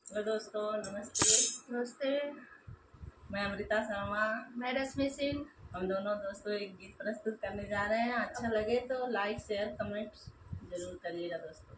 Hello दोस्तों, नमस्ते। नमस्ते। मैं अमृता शर्मा। मैं रश्मि सिंह। हम दोनों दोस्तों एक गीत प्रस्तुत करने जा रहे हैं। अच्छा लगे तो लाइक शेयर कमेंट जरूर करिएगा दोस्तों।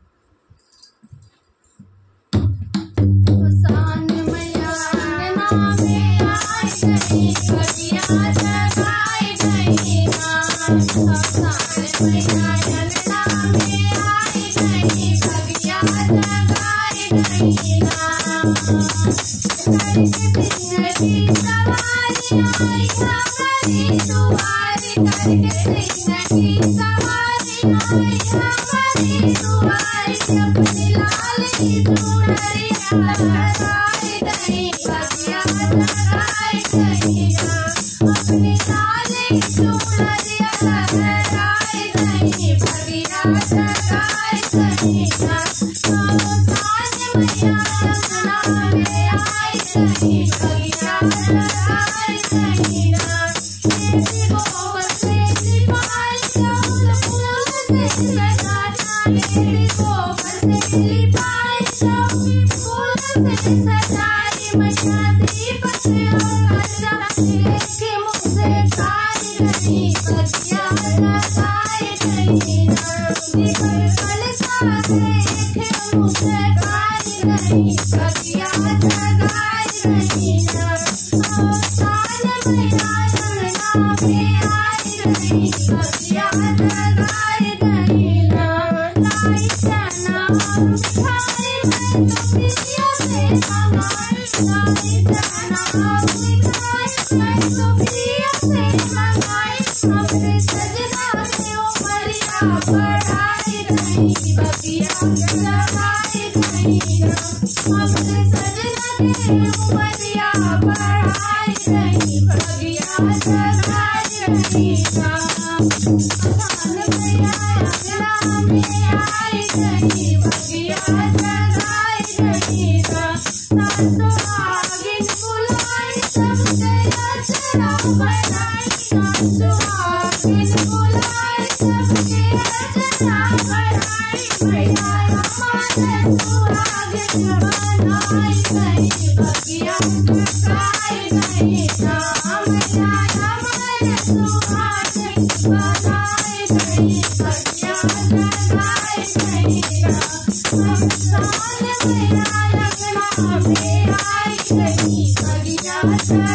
Bye.